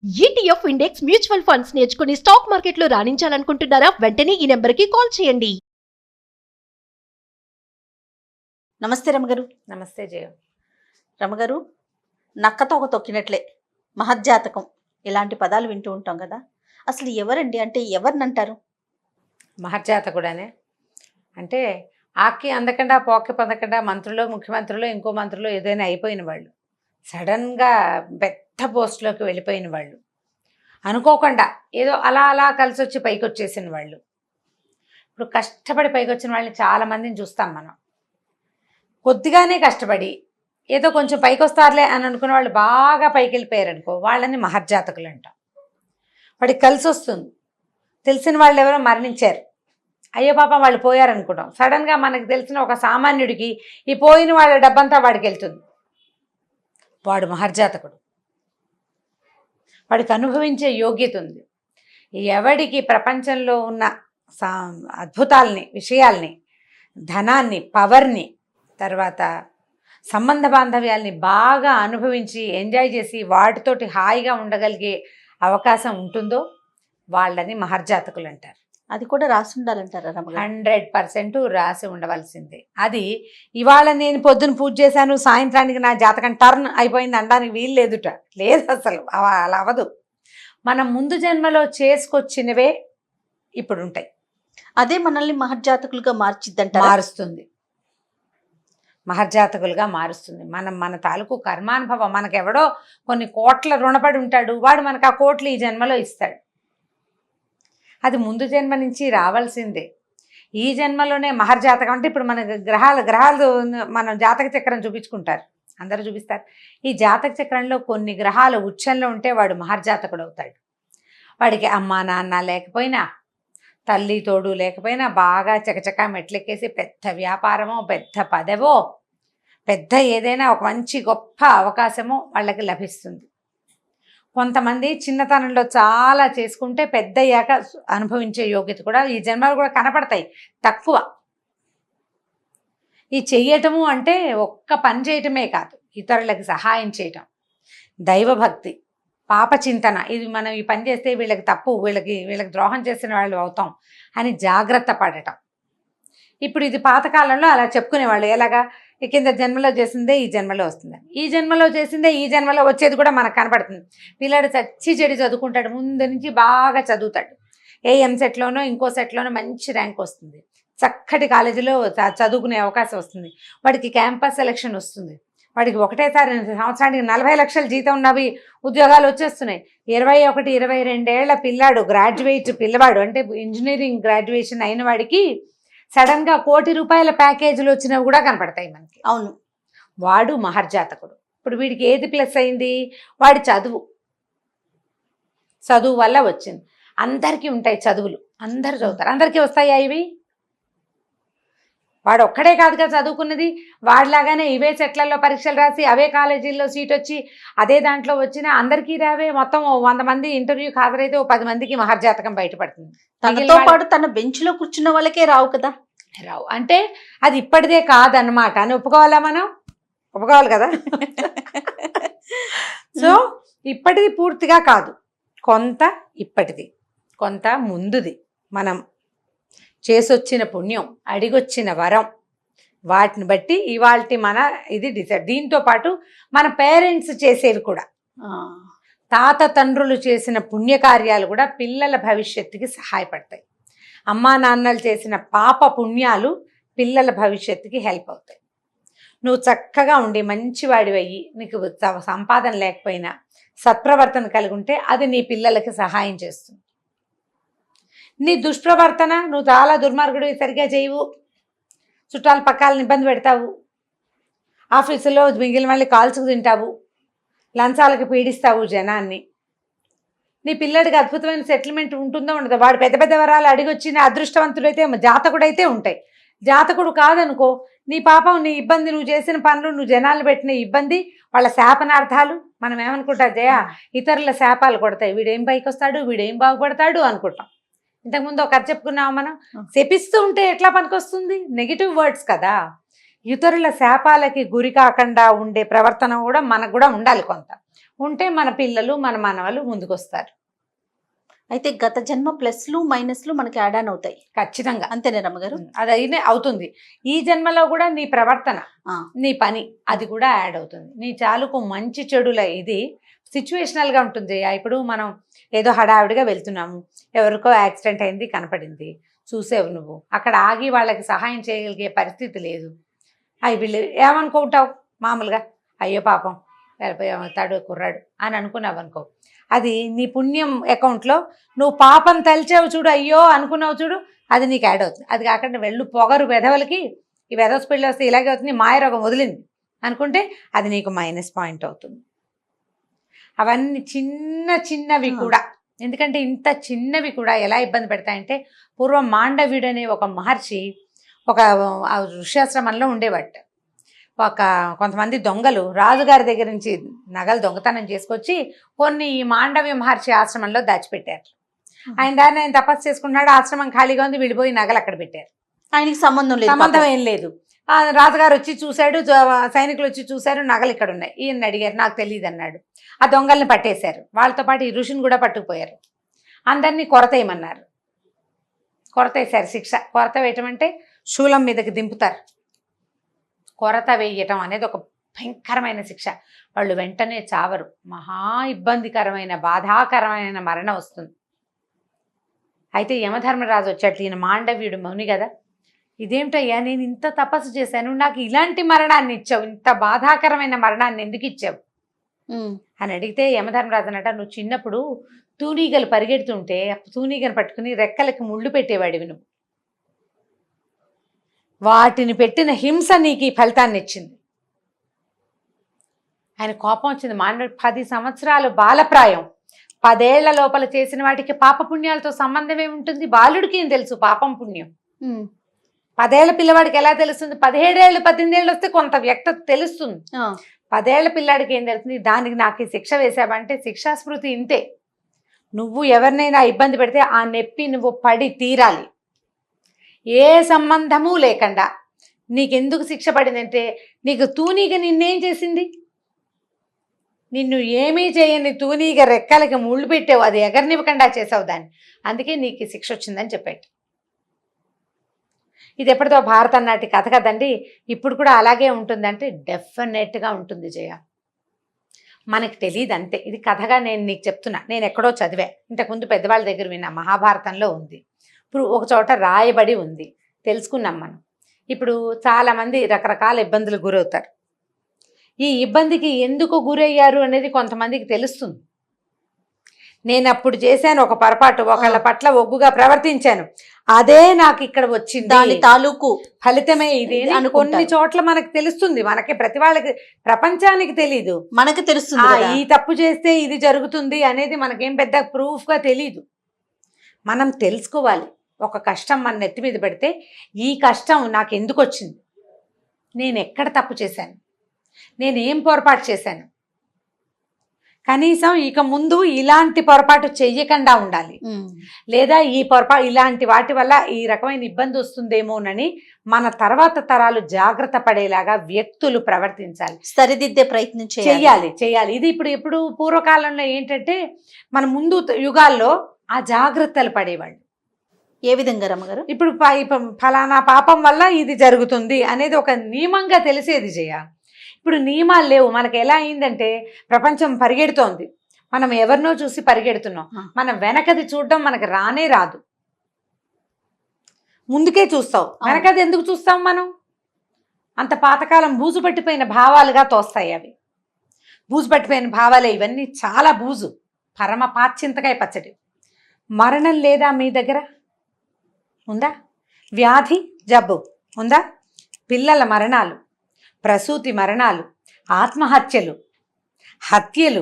ETF index mutual funds నేర్చుకుని stock మార్కెట్లో రాణించాలనుకుంటున్నారా? వెంటనే ఈ నెంబర్కి కాల్ చేయండి. నమస్తే రమగారు. నమస్తే జయ. రమగారు, నక్కతోక తొక్కినట్లే మహజ్జాతకం ఇలాంటి పదాలు వింటూ ఉంటాం కదా. అసలు ఎవరండి, అంటే ఎవరినంటారు? మహర్జాతకుడనే అంటే ఆకి అందకుండా పోకి పొందకుండా మంత్రులు, ముఖ్యమంత్రులు, ఇంకో మంత్రులు ఏదైనా అయిపోయిన వాళ్ళు, సడన్గా పెద్ద పోస్టులోకి వెళ్ళిపోయిన వాళ్ళు, అనుకోకుండా ఏదో అలా అలా కలిసి వచ్చి పైకి వచ్చేసిన వాళ్ళు. ఇప్పుడు కష్టపడి పైకి వచ్చిన వాళ్ళని చాలామందిని చూస్తాం మనం. కొద్దిగానే కష్టపడి ఏదో కొంచెం పైకి వస్తారులే అని అనుకున్న వాళ్ళు బాగా పైకి వెళ్ళిపోయారు అనుకో, వాళ్ళని మహర్జాతకులు అంటాం. వాడికి కలిసి వస్తుంది. తెలిసిన వాళ్ళు ఎవరో మరణించారు, అయ్యో పాపం వాళ్ళు పోయారనుకుంటాం. సడన్గా మనకు తెలిసిన ఒక సామాన్యుడికి ఈ పోయిన వాళ్ళ డబ్బంతా వాడికి వెళ్తుంది. వాడు మహర్జాతకుడు. వాడికి అనుభవించే యోగ్యత ఉంది. ఎవడికి ప్రపంచంలో ఉన్న అద్భుతాలని, విషయాల్ని, ధనాన్ని, పవర్ని, తర్వాత సంబంధ బాంధవ్యాల్ని బాగా అనుభవించి ఎంజాయ్ చేసి వాటితోటి హాయిగా ఉండగలిగే అవకాశం ఉంటుందో వాళ్ళని మహర్జాతకులు అంటారు. అది కూడా రాసి ఉండాలంటారా రమగారు? 100% రాసి ఉండవలసిందే. అది ఇవాళ నేను పొద్దున పూజ చేశాను, సాయంత్రానికి నా జాతకం టర్న్ అయిపోయింది అనడానికి వీలు లేదుట. లేదు, అసలు అలా అవ్వదు. మనం ముందు జన్మలో చేసుకొచ్చినవే ఇప్పుడు ఉంటాయి. అదే మనల్ని మహర్జాతకులుగా మార్చిద్దంటారా? మారుస్తుంది, మహర్జాతకులుగా మారుస్తుంది. మన తాలూకు కర్మానుభవం, మనకెవడో కొన్ని కోట్ల రుణపడి ఉంటాడు, వాడు మనకు ఆ కోట్లు ఈ జన్మలో ఇస్తాడు. అది ముందు జన్మ నుంచి రావాల్సిందే. ఈ జన్మలోనే మహర్జాతకం అంటే ఇప్పుడు మన గ్రహాలు మన జాతక చక్రం చూపించుకుంటారు, అందరూ చూపిస్తారు. ఈ జాతక చక్రంలో కొన్ని గ్రహాలు ఉచ్చంలో ఉంటే వాడు మహర్జాతకుడు అవుతాడు. వాడికి అమ్మా నాన్న లేకపోయినా, తల్లి తోడు లేకపోయినా, బాగా చకచకా మెట్లెక్కేసి పెద్ద వ్యాపారమో, పెద్ద పదవో, పెద్ద ఏదైనా ఒక మంచి గొప్ప అవకాశమో వాళ్ళకి లభిస్తుంది. కొంతమంది చిన్నతనంలో చాలా చేసుకుంటే పెద్ద అయ్యాక అనుభవించే యోగ్యత కూడా ఈ జన్మలు కూడా కనపడతాయి, తక్కువ. ఈ చెయ్యటము అంటే ఒక్క పని చేయటమే కాదు, ఇతరులకు సహాయం చేయటం, దైవభక్తి, పాపచింతన. ఇది మనం ఈ పని చేస్తే వీళ్ళకి తప్పు, వీళ్ళకి ద్రోహం చేసిన వాళ్ళు అవుతాం అని జాగ్రత్త పడటం. ఇప్పుడు ఇది పాతకాలంలో అలా చెప్పుకునేవాళ్ళు. ఎలాగా, ఈ కింద జన్మలో చేసిందే ఈ జన్మలో వస్తుంది, ఈ జన్మలో చేసిందే ఈ జన్మలో వచ్చేది కూడా మనకు కనపడుతుంది. పిల్లాడు చచ్చి చెడి చదువుకుంటాడు, ముందు నుంచి బాగా చదువుతాడు, ఏ ఎంసెట్లోనో ఇంకో సెట్లోనో మంచి ర్యాంక్ వస్తుంది, చక్కటి కాలేజీలో చదువుకునే అవకాశం వస్తుంది, వాడికి క్యాంపస్ సెలక్షన్ వస్తుంది, వాడికి ఒకటేసారి సంవత్సరానికి 40 లక్షల జీతం ఉన్నవి ఉద్యోగాలు వచ్చేస్తున్నాయి. 21, 22 ఏళ్ల పిల్లాడు, గ్రాడ్యుయేట్ పిల్లవాడు, అంటే ఇంజనీరింగ్ గ్రాడ్యుయేషన్ అయిన వాడికి సడన్గా ₹1 కోటి ప్యాకేజీలు వచ్చినవి కూడా కనపడతాయి మనకి. అవును, వాడు మహర్జాతకుడు. ఇప్పుడు వీడికి ఏది ప్లస్ అయింది? వాడి చదువు వల్ల వచ్చింది. అందరికీ ఉంటాయి చదువులు, అందరు చదువుతారు, అందరికీ వస్తాయా ఇవి? వాడు ఒక్కడే కాదుగా చదువుకున్నది, వాడిలాగానే ఇవే సెట్లలో పరీక్షలు రాసి అవే కాలేజీల్లో సీట్ వచ్చి అదే దాంట్లో వచ్చినా అందరికీ రావే. మొత్తం 100 మంది ఇంటర్వ్యూకి హాజరైతే 10 మందికి మహర్జాతకం బయటపడుతుంది. తనతో పాటు తన బెంచ్లో కూర్చున్న వాళ్ళకే రావు కదా. రావు అంటే అది ఇప్పటిదే కాదన్నమాట అని ఒప్పుకోవాలా? మనం ఒప్పుకోవాలి కదా. సో ఇప్పటిది పూర్తిగా కాదు, కొంత ఇప్పటిది, కొంత ముందుది. మనం చేసొచ్చిన పుణ్యం, అడిగొచ్చిన వరం, వాటిని బట్టి ఇవాల్టి మన ఇది డిసైడ్. దీంతో పాటు మన పేరెంట్స్ చేసేవి కూడా, తాత తండ్రులు చేసిన పుణ్యకార్యాలు కూడా పిల్లల భవిష్యత్తుకి సహాయపడతాయి. అమ్మా నాన్నలు చేసిన పాప పుణ్యాలు పిల్లల భవిష్యత్తుకి హెల్ప్ అవుతాయి. నువ్వు చక్కగా ఉండి మంచివాడివయ్యి, నీకు సంపాదన లేకపోయినా సత్ప్రవర్తన కలిగి ఉంటే అది నీ పిల్లలకి సహాయం చేస్తుంది. నీ దుష్ప్రవర్తన, నువ్వు చాలా దుర్మార్గుడు, సరిగ్గా చేయవు, చుట్టాల పక్కాలను ఇబ్బంది పెడతావు, ఆఫీసులో మిగిలిన వాళ్ళని కాల్చుకు తింటావు, లంచాలకు పీడిస్తావు జనాన్ని, నీ పిల్లడికి అద్భుతమైన సెటిల్మెంట్ ఉంటుందో ఉండదు. వాడు పెద్ద పెద్ద వరాలు అడిగొచ్చిన అదృష్టవంతుడైతే, జాతకుడైతే ఉంటాయి. జాతకుడు కాదనుకో, నీ పాపం, నీ ఇబ్బంది, నువ్వు చేసిన పనులు, నువ్వు జనాలు పెట్టిన ఇబ్బంది, వాళ్ళ శాపనార్థాలు. మనం ఏమనుకుంటా జయ, ఇతరుల శాపాలు కొడతాయి, వీడేం పైకి వస్తాడు, వీడేం బాగుపడతాడు అనుకుంటాం. ఇంతకుముందు ఒక కథ చెప్పుకున్నాము మనం. శపిస్తూ ఉంటే ఎట్లా పనికొస్తుంది? నెగిటివ్ వర్డ్స్ కదా. ఇతరుల శాపాలకి గురి కాకుండా ఉండే ప్రవర్తన కూడా మనకు కూడా ఉండాలి కొంత. ఉంటే మన పిల్లలు మన మనవలు ముందుకొస్తారు. అయితే గత జన్మ ప్లస్లు మైనస్లు మనకి యాడ్ ఆన్ అవుతాయి. ఖచ్చితంగా అంతేనే రమ్మగారు? అది అయినే అవుతుంది. ఈ జన్మలో కూడా నీ ప్రవర్తన, నీ పని అది కూడా యాడ్ అవుతుంది. నీ చాలుకు మంచి చెడుల ఇది సిచ్యువేషనల్గా ఉంటుంది. ఇప్పుడు మనం ఏదో హడావిడిగా వెళ్తున్నాము, ఎవరికో యాక్సిడెంట్ అయింది కనపడింది, చూసేవు నువ్వు, అక్కడ ఆగి వాళ్ళకి సహాయం చేయగలిగే పరిస్థితి లేదు. అవి వీళ్ళు ఏమనుకుంటావు మామూలుగా, అయ్యో పాపం వెళ్ళిపోతాడు కుర్రాడు అని అనుకున్నావు అనుకో, అది నీ పుణ్యం అకౌంట్లో నువ్వు పాపం తలిచావు చూడు, అయ్యో అనుకున్నావు చూడు, అది నీకు యాడ్ అవుతుంది. అది కాకుండా వెళ్ళు పొగరు వెధవలకి, ఈ వెధవ స్పీడ్లో వస్తే ఇలాగే అవుతుంది, మాయరోగం వదిలింది అనుకుంటే అది నీకు మైనస్ పాయింట్ అవుతుంది. అవన్నీ చిన్న చిన్నవి కూడా, ఎందుకంటే ఇంత చిన్నవి కూడా ఎలా ఇబ్బంది పెడతాయంటే, పూర్వం మాండవ్యుడు అనే ఒక మహర్షి ఒక ఋష్యాశ్రమంలో ఉండేవాట. కొంతమంది దొంగలు రాజుగారి దగ్గర నుంచి నగలు దొంగతనం చేసుకొచ్చి కొన్ని మాండవ్య మహర్షి ఆశ్రమంలో దాచిపెట్టారు. ఆయన తపస్సు చేసుకుంటున్నాడు, ఆశ్రమం ఖాళీగా ఉంది, విడిపోయి నగలు అక్కడ పెట్టారు. ఆయనకి సంబంధం ఏం లేదు. రాజుగారు వచ్చి చూశాడు, సైనికులు వచ్చి చూశారు, నగలు ఇక్కడ ఉన్నాయి. ఈయన అడిగారు, నాకు తెలియదు అన్నాడు. ఆ దొంగల్ని పట్టేశారు, వాళ్ళతో పాటు ఈ ఋషిని కూడా పట్టుకుపోయారు. అందరినీ కొరతేయమన్నారు, కొరతేశారు. శిక్ష కొరత వేయటం అంటే శూలం మీదకి దింపుతారు. కొరత వేయటం అనేది ఒక భయంకరమైన శిక్ష. వాళ్ళు వెంటనే చావరు, మహా ఇబ్బందికరమైన బాధాకరమైన మరణం వస్తుంది. అయితే యమధర్మరాజు వచ్చాడు, ఈయన మాండవ్యుడు మౌని కదా, ఇదేమిటయ్యా నేను ఇంత తపస్సు చేశాను, నాకు ఇలాంటి మరణాన్ని ఇచ్చావు, ఇంత బాధాకరమైన మరణాన్ని ఎందుకు ఇచ్చావు అని అడిగితే యమధర్మరాజు అన్నట, నువ్వు చిన్నప్పుడు తూనీగలు పరిగెడుతుంటే తూనీగను పట్టుకుని రెక్కలకి ముళ్ళు పెట్టేవాడివి నువ్వు, వాటిని పెట్టిన హింస నీకు ఈ ఫలితాన్ని ఇచ్చింది. ఆయన కోపం వచ్చింది. మానవుడు 10 సంవత్సరాలు బాలప్రాయం, 10 ఏళ్ల లోపల చేసిన వాటికి పాపపుణ్యాలతో సంబంధం ఏముంటుంది? బాలుడికి ఏం తెలుసు పాపం పుణ్యం? 10 ఏళ్ల పిల్లవాడికి ఎలా తెలుస్తుంది? 17 ఏళ్ళు 18 ఏళ్ళు వస్తే కొంత వ్యక్త తెలుస్తుంది. 10 ఏళ్ల పిల్లాడికి ఏం తెలుస్తుంది? దానికి నాకు ఈ శిక్ష వేసావంటే శిక్షాస్మృతి ఇంతే. నువ్వు ఎవరినైనా ఇబ్బంది పెడితే ఆ నొప్పి నువ్వు పడి తీరాలి, ఏ సంబంధము లేకుండా. నీకెందుకు శిక్ష పడిందంటే, నీకు తూనీగ నిన్నేం చేసింది? నిన్ను ఏమీ చేయని తూనీగ రెక్కలకి ముళ్ళు పెట్టావు, అది ఎగరనివ్వకుండా చేసావు దాన్ని, అందుకే నీకు శిక్ష వచ్చిందని చెప్పాడు. ఇది ఎప్పటితో భారతం నాటి కథ కదండి, ఇప్పుడు కూడా అలాగే ఉంటుందంటే డెఫినెట్గా ఉంటుంది జయ. మనకి తెలియదు అంతే, ఇది కథగా నేను నీకు చెప్తున్నా. నేను ఎక్కడో చదివా, ఇంతకుముందు పెద్దవాళ్ళ దగ్గర విన్నా, మహాభారతంలో ఉంది, ఇప్పుడు ఒక చోట రాయబడి ఉంది, తెలుసుకున్నాం మనం. ఇప్పుడు చాలామంది రకరకాల ఇబ్బందులు గురవుతారు. ఈ ఇబ్బందికి ఎందుకు గురయ్యారు అనేది కొంతమందికి తెలుస్తుంది. నేను అప్పుడు చేశాను ఒక పొరపాటు, ఒకళ్ళ పట్ల ఒగ్గుగా ప్రవర్తించాను, అదే నాకు ఇక్కడ వచ్చింది, దాని తాలూకు ఫలితమే ఇది అని కొన్ని చోట్ల మనకు తెలుస్తుంది. మనకి ప్రతి వాళ్ళకి, ప్రపంచానికి తెలీదు, మనకి తెలుస్తుంది. ఈ తప్పు చేస్తే ఇది జరుగుతుంది అనేది మనకేం పెద్ద ప్రూఫ్గా తెలీదు. మనం తెలుసుకోవాలి. ఒక కష్టం మన నెత్తి మీద పెడితే, ఈ కష్టం నాకు ఎందుకు వచ్చింది, నేను ఎక్కడ తప్పు చేశాను, నేనేం పొరపాటు చేశాను, కనీసం ఇక ముందు ఇలాంటి పొరపాటు చెయ్యకుండా ఉండాలి, లేదా ఈ ఇలాంటి వాటి వల్ల ఈ రకమైన ఇబ్బంది వస్తుందేమోనని మన తర్వాత తరాలు జాగ్రత్త పడేలాగా వ్యక్తులు ప్రవర్తించాలి, సరిదిద్దే ప్రయత్నం చేయాలి. ఇది ఇప్పుడు పూర్వకాలంలో ఏంటంటే, మన ముందు యుగాల్లో ఆ జాగ్రత్తలు పడేవాళ్ళు. ఏ విధంగా రమ్మగారు? ఇప్పుడు ఫలానా పాపం వల్ల ఇది జరుగుతుంది అనేది ఒక నియమంగా తెలిసేది జయ. ఇప్పుడు నియమాలు లేవు. మనకి ఎలా అయిందంటే, ప్రపంచం పరిగెడుతోంది, మనం ఎవరినో చూసి పరిగెడుతున్నాం, మనం వెనకది చూడడం మనకు రానే రాదు, ముందుకే చూస్తావు. వెనకది ఎందుకు చూస్తాం మనం? అంత పాతకాలం బూజు పట్టిపోయిన భావాలుగా తోస్తాయి అవి. బూజు పట్టిపోయిన భావాలే ఇవన్నీ, చాలా బూజు, పరమ పాచింతకాయ పచ్చడి. మరణం లేదా మీ దగ్గర? ఉందా? వ్యాధి జబ్బు ఉందా? పిల్లల మరణాలు, ప్రసూతి మరణాలు, ఆత్మహత్యలు, హత్యలు,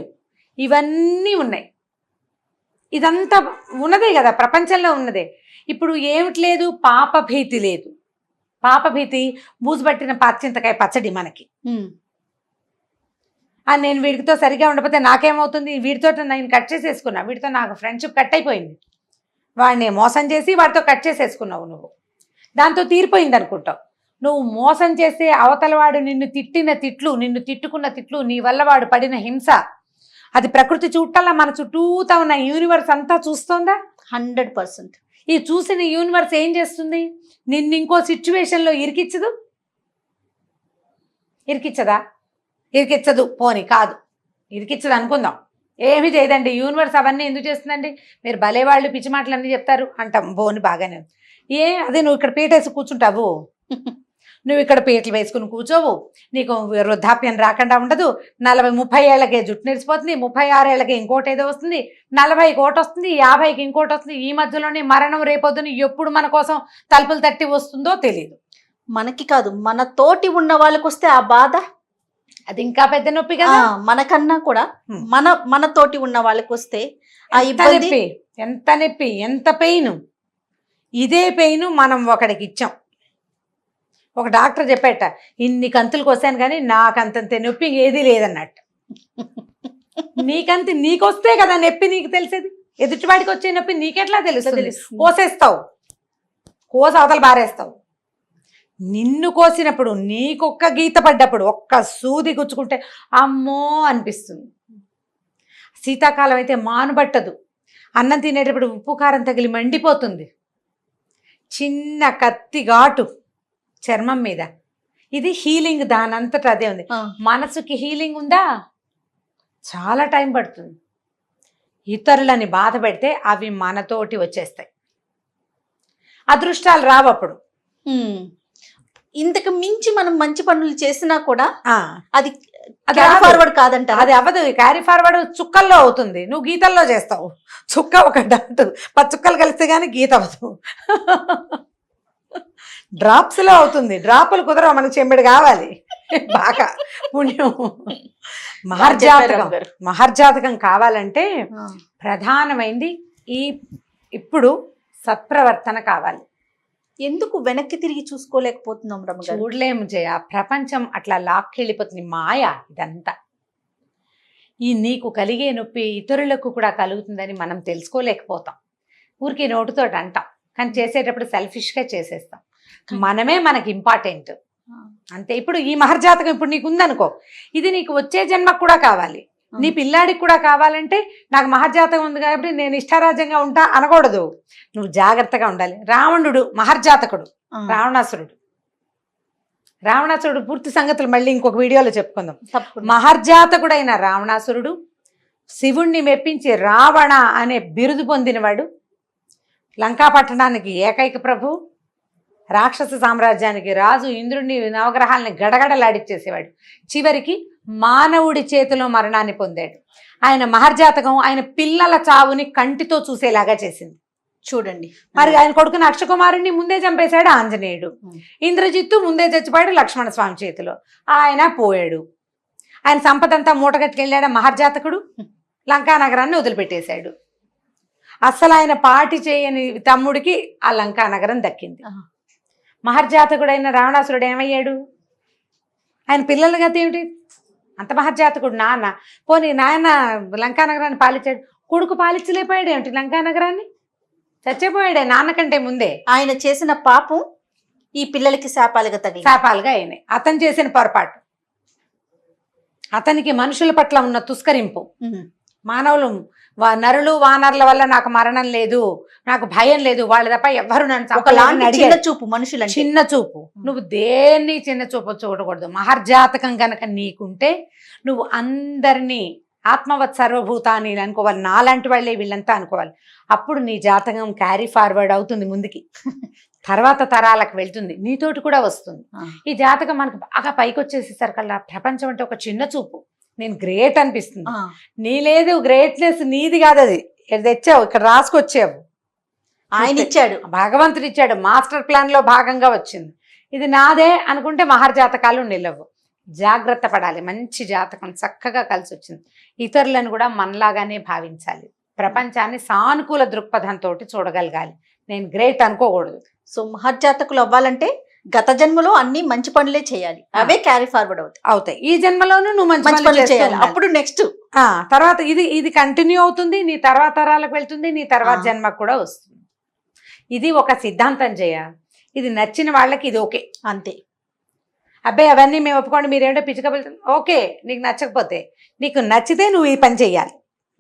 ఇవన్నీ ఉన్నాయి. ఇదంతా ఉన్నదే కదా, ప్రపంచంలో ఉన్నదే. ఇప్పుడు ఏమిటి లేదు? పాపభీతి లేదు. పాపభీతి బూజుపట్టిన పాచింతకాయ పచ్చడి మనకి. నేను వీడితో సరిగా ఉండకపోతే నాకేమవుతుంది, వీడితో నేను కట్ చేసేసుకున్నా, వీడితో నాకు ఫ్రెండ్షిప్ కట్ అయిపోయింది, వాడిని మోసం చేసి వాడితో కట్ చేసేసుకున్నావు నువ్వు, దాంతో తీరిపోయింది అనుకుంటావు. నువ్వు మోసం చేసే అవతల వాడు నిన్ను తిట్టిన తిట్లు, నిన్ను తిట్టుకున్న తిట్లు, నీ వల్ల వాడు పడిన హింస, అది ప్రకృతి చుట్టల్లా మన చుట్టూతా ఉన్న యూనివర్స్ అంతా చూస్తోందా? 100%. ఈ చూసిన యూనివర్స్ ఏం చేస్తుంది? నిన్ను ఇంకో సిచ్యువేషన్లో ఇరికిచ్చదు? ఇరికిచ్చదా? ఇరికిచ్చదు. పోని కాదు, ఇరికిచ్చదు అనుకుందాం. ఏమి చేయదండి యూనివర్స్. అవన్నీ ఎందుకు చేస్తుందండి? మీరు భలే వాళ్ళు పిచ్చి మాటలు అన్నీ చెప్తారు అంటాం. బోని బాగానే ఉంది. అదే నువ్వు ఇక్కడ పీటేసి కూర్చుంటావు, నువ్వు ఇక్కడ పీటలు వేసుకుని కూర్చోవు, నీకు వృద్ధాప్యం రాకుండా ఉండదు, 40-30 ఏళ్ళకే జుట్టు నెరిసిపోతుంది, 36 ఏళ్ళకి ఇంకోటి ఏదో వస్తుంది, 40కి ఒకటి వస్తుంది, 50కి ఇంకోటి వస్తుంది. ఈ మధ్యలోనే మరణం రేపొద్దున ఎప్పుడు మన కోసం తలుపులు తట్టి వస్తుందో తెలియదు. మనకి కాదు, మన తోటి ఉన్న వాళ్ళకి వస్తే ఆ బాధ అది ఇంకా పెద్ద నొప్పి కదా. మనకన్నా కూడా మన తోటి ఉన్న వాళ్ళకి వస్తే ఆ ఎంత ఇబ్బంది, నొప్పి, ఎంత నొప్పి, ఎంత పెయిన్. ఇదే పెయిన్ మనం ఒకడికి ఇచ్చాం. ఒక డాక్టర్ చెప్పేట, ఇన్ని కంతులకు వస్తాను కానీ నాకంతంత నొప్పి ఏదీ లేదన్నట్టు. నీకొస్తే కదా నొప్పి నీకు తెలిసేది. ఎదుటివాడికి వచ్చే నొప్పి నీకెట్లా తెలుస్తుంది? కోసేస్తావు, కోసి అవతల బారేస్తావు. నిన్ను కోసినప్పుడు, నీకొక్క గీత పడ్డప్పుడు, ఒక్క సూది గుచ్చుకుంటే అమ్మో అనిపిస్తుంది. శీతాకాలం అయితే మానుబట్టదు. అన్నం తినేటప్పుడు ఉప్పు కారం తగిలి మండిపోతుంది. చిన్న కత్తి ఘాటు చర్మం మీద. ఇది హీలింగ్, దానంతట అదే ఉంది. మనసుకి హీలింగ్ ఉందా? చాలా టైం పడుతుంది. ఇతరులని బాధ పెడితే అవి మనతోటి వచ్చేస్తాయి. అదృష్టాలు రావు అప్పుడు. ఇంతకు మించి మనం మంచి పనులు చేసినా కూడా అది అది ఫార్వర్డ్ కాదంట. అది అవ్వదు. క్యారీ ఫార్వర్డ్ చుక్కల్లో అవుతుంది, నువ్వు గీతల్లో చేస్తావు. చుక్క ఒక డాట్ 10 చుక్కలు కలిస్తే గానీ గీత అవ్వదు. డ్రాప్స్ లో అవుతుంది. డ్రాపులు కుదరవు, మనకు చెంబెడు కావాలి బాగా పుణ్యం. మహర్జాతకం కావాలంటే ప్రధానమైంది ఇప్పుడు సత్ప్రవర్తన కావాలి. ఎందుకు వెనక్కి తిరిగి చూసుకోలేకపోతున్నాం రమ్మగారు? చూడలేము జయ. ప్రపంచం అట్లా లాక్కెళ్ళిపోతుంది. మాయ ఇదంతా. ఈ నీకు కలిగే నొప్పి ఇతరులకు కూడా కలుగుతుందని మనం తెలుసుకోలేకపోతాం. ఊరికి నోటితోటి అంటాం, కానీ చేసేటప్పుడు సెల్ఫిష్గా చేసేస్తాం. మనమే మనకి ఇంపార్టెంట్ అంతే. ఇప్పుడు ఈ మహర్జాతకం ఇప్పుడు నీకు ఉందనుకో, ఇది నీకు వచ్చే జన్మకు కూడా కావాలి, నీ పిల్లాడికి కూడా కావాలంటే నాకు మహర్జాతకం ఉంది కాబట్టి నేను ఇష్టారాజ్యంగా ఉంటా అనకూడదు. నువ్వు జాగ్రత్తగా ఉండాలి. రావణుడు మహర్జాతకుడు, రావణాసురుడు పూర్తి సంగతులు మళ్ళీ ఇంకొక వీడియోలో చెప్పుకుందాం. మహర్జాతకుడైన రావణాసురుడు శివుణ్ణి మెప్పించి రావణ అనే బిరుదు పొందినవాడు. లంకా పట్టణానికి ఏకైక ప్రభు, రాక్షస సామ్రాజ్యానికి రాజు, ఇంద్రుడిని నవగ్రహాలని గడగడలాడిచ్చేసేవాడు. చివరికి మానవుడి చేతిలో మరణాన్ని పొందాడు. ఆయన మహర్జాతకం ఆయన పిల్లల చావుని కంటితో చూసేలాగా చేసింది. చూడండి, మరి ఆయన కొడుకుని అక్షకుమారుణ్ణి ముందే చంపేశాడు ఆంజనేయుడు. ఇంద్రజిత్తు ముందే చచ్చిపోయాడు లక్ష్మణ స్వామి చేతిలో. ఆయన పోయాడు. ఆయన సంపదంతా మూటగట్టుకెళ్ళాడు మహర్జాతకుడు. లంకా నగరాన్ని వదిలిపెట్టేశాడు. అసలు ఆయన పాటి చేయని తమ్ముడికి ఆ లంకా నగరం దక్కింది. మహర్జాతకుడైన రావణాసురుడు ఏమయ్యాడు? ఆయన పిల్లల గత ఏమిటి? అంత మహర్జాతకుడు నాన్న. పోనీ నాయన లంకా నగరాన్ని పాలించాడు, కొడుకు పాలించలేకపోయాడు ఏమిటి లంకా నగరాన్ని? చచ్చిపోయాడే నాన్న కంటే ముందే. ఆయన చేసిన పాపం ఈ పిల్లలకి శాపాలుగా అయినాయి. అతను చేసిన పొరపాటు, అతనికి మనుషుల పట్ల ఉన్న తుస్కరింపు. మానవులు నరులు వానరుల వల్ల నాకు మరణం లేదు, నాకు భయం లేదు, వాళ్ళు తప్ప ఎవ్వరు నన్ను చిన్న చూపు, మనుషులు చిన్న చూపు. నువ్వు దేన్ని చిన్న చూపు చూడకూడదు. మహర్జాతకం గనక నీకుంటే నువ్వు అందరినీ ఆత్మవత్ సర్వభూతాన్ని అనుకోవాలి. నాలాంటి వాళ్ళే వీళ్ళంతా అనుకోవాలి. అప్పుడు నీ జాతకం క్యారీ ఫార్వర్డ్ అవుతుంది ముందుకి, తర్వాత తరాలకు వెళ్తుంది, నీతోటి కూడా వస్తుంది. ఈ జాతకం మనకు బాగా పైకి వచ్చేసేసరికల్లా ప్రపంచం అంటే ఒక చిన్న చూపు. నేను గ్రేట్ అనిపిస్తుంది. నీ లేదు గ్రేట్నెస్, నీది కాదు. అది తెచ్చావు, ఇక్కడ రాసుకొచ్చావు, ఆయన ఇచ్చాడు, భగవంతుడు ఇచ్చాడు. మాస్టర్ ప్లాన్ లో భాగంగా వచ్చింది. ఇది నాదే అనుకుంటే మహర్జాతకాలు నిలవు. జాగ్రత్త పడాలి. మంచి జాతకం చక్కగా కలిసి వచ్చింది. ఇతరులను కూడా మనలాగానే భావించాలి. ప్రపంచాన్ని సానుకూల దృక్పథంతో చూడగలగాలి. నేను గ్రేట్ అనుకోకూడదు. సో మహర్జాతకులు అవ్వాలంటే గత జన్మలో అన్ని మంచి పనులే చేయాలి, అవే క్యారీ ఫార్వర్డ్ అవుతాయి. ఈ జన్మలోనూ నువ్వు మంచి పనులు చేయాలి. అప్పుడు నెక్స్ట్ తర్వాత ఇది కంటిన్యూ అవుతుంది, నీ తర్వాత తరాలకు వెళ్తుంది, నీ తర్వాత జన్మకు కూడా వస్తుంది. ఇది ఒక సిద్ధాంతం చేయ. ఇది నచ్చిన వాళ్ళకి ఇది ఓకే, అంతే. అబ్బాయి అవన్నీ మేము ఒప్పుకోండి, మీరేంటో పిచ్చుక వెళ్తుంది. ఓకే, నీకు నచ్చకపోతే, నీకు నచ్చితే నువ్వు ఈ పని చెయ్యాలి.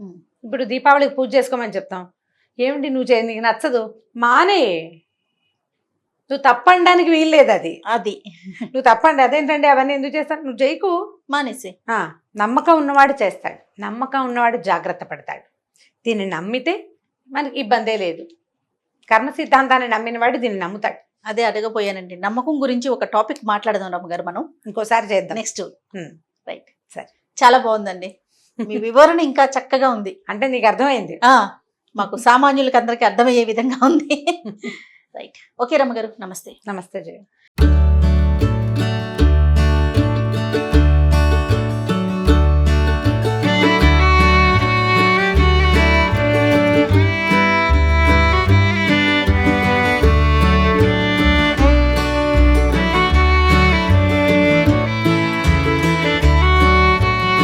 ఉమ్. ఇప్పుడు దీపావళికి పూజ చేసుకోమని చెప్తాం, ఏమిటి నువ్వు నీకు నచ్చదు మానే, నువ్వు తప్పనడానికి వీల్లేదు. అది నువ్వు తప్పండి, అదేంటండి అవన్నీ ఎందుకు చేస్తాను, నువ్వు చేయకు, మానేసి. నమ్మకం ఉన్నవాడు చేస్తాడు, నమ్మకం ఉన్నవాడు జాగ్రత్త పడతాడు. దీన్ని నమ్మితే మనకి ఇబ్బందే లేదు. కర్మ సిద్ధాంతాన్ని నమ్మినవాడు దీన్ని నమ్ముతాడు. అదే అడగపోయానండి, నమ్మకం గురించి ఒక టాపిక్ మాట్లాడదాం రమ్మగారు మనం ఇంకోసారి చేద్దాం. నెక్స్ట్. రైట్, సరే. చాలా బాగుందండి మీ వివరణ, ఇంకా చక్కగా ఉంది. అంటే నీకు అర్థమైంది, మాకు సామాన్యులకి అందరికీ అర్థమయ్యే విధంగా ఉంది. రైట్, ఓకే రమ్మగారు, నమస్తే. నమస్తే జయ.